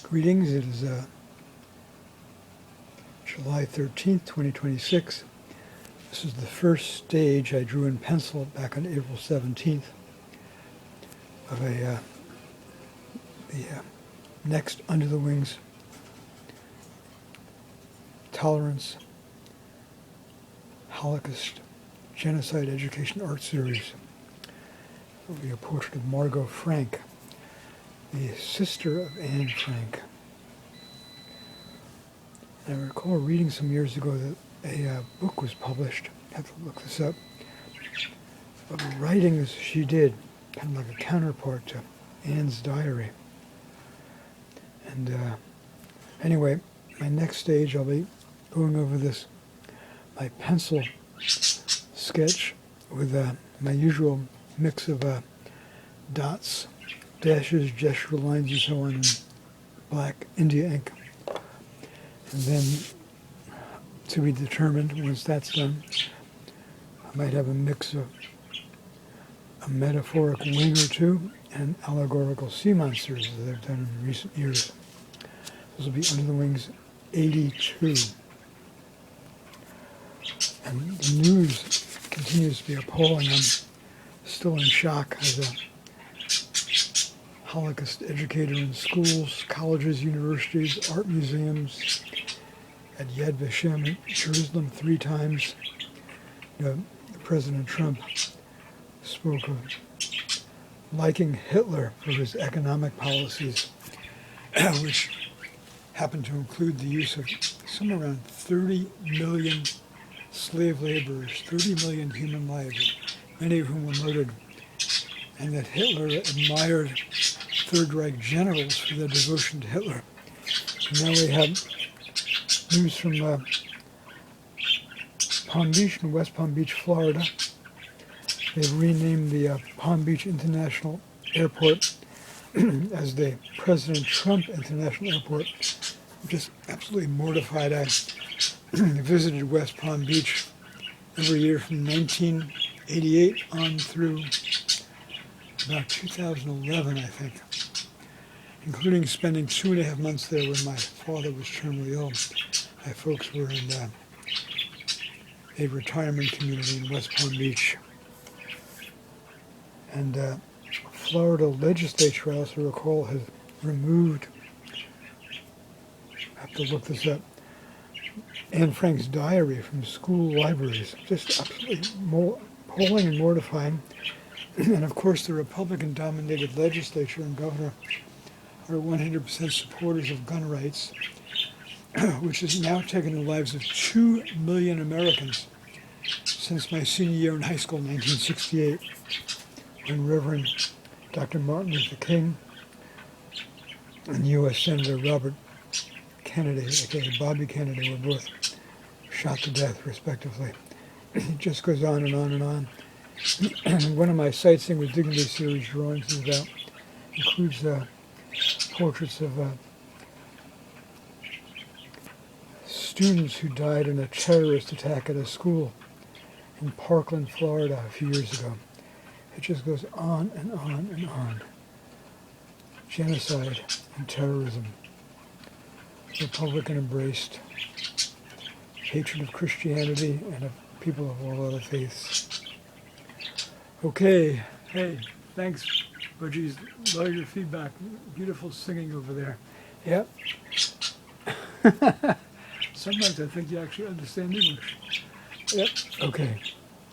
Greetings, it is July 13th, 2026. This is the first stage I drew in pencil back on April 17th of the next Under the Wings Tolerance Holocaust Genocide Education Art Series. It will be a portrait of Margot Frank, the sister of Anne Frank. And I recall reading some years ago that a book was published, I have to look this up, of the writings she did, kind of like a counterpart to Anne's diary. And anyway, my next stage I'll be going over this, my pencil sketch with my usual mix of dots, dashes, gesture lines, and so on, in black India ink. And then, to be determined, once that's done, I might have a mix of a metaphoric wing or two and allegorical sea monsters that I've done in recent years. This will be Under the Wings 82. And the news continues to be appalling. I'm still in shock as a Holocaust educator in schools, colleges, universities, art museums, at Yad Vashem in Jerusalem 3 times. President Trump spoke of liking Hitler for his economic policies, which happened to include the use of somewhere around 30 million slave laborers, 30 million human lives, many of whom were murdered, and that Hitler admired Third Reich generals for their devotion to Hitler. And now we have news from Palm Beach in West Palm Beach, Florida. They've renamed the Palm Beach International Airport as the President Trump International Airport. I'm just absolutely mortified. I visited West Palm Beach every year from 1988 on through about 2011, I think, including spending 2.5 months there when my father was terminally ill. My folks were in a retirement community in West Palm Beach. And Florida legislature, I also recall, has removed, I have to look this up, Anne Frank's diary from school libraries. Just absolutely appalling and mortifying. And of course, the Republican-dominated legislature and governor are 100% supporters of gun rights, which has now taken the lives of 2 million Americans since my senior year in high school in 1968, when Reverend Dr. Martin Luther King and U.S. Senator Robert Kennedy, aka Bobby Kennedy, were both shot to death, respectively. It just goes on and on and on. And one of my Sightseeing with Dignity series drawings includes portraits of students who died in a terrorist attack at a school in Parkland, Florida, a few years ago. It just goes on and on and on. Genocide and terrorism. Republican embraced hatred of Christianity and of people of all other faiths. Okay, hey, thanks, Budgies. Love your feedback. Beautiful singing over there. Yep. Sometimes I think you actually understand English. Yep. Okay.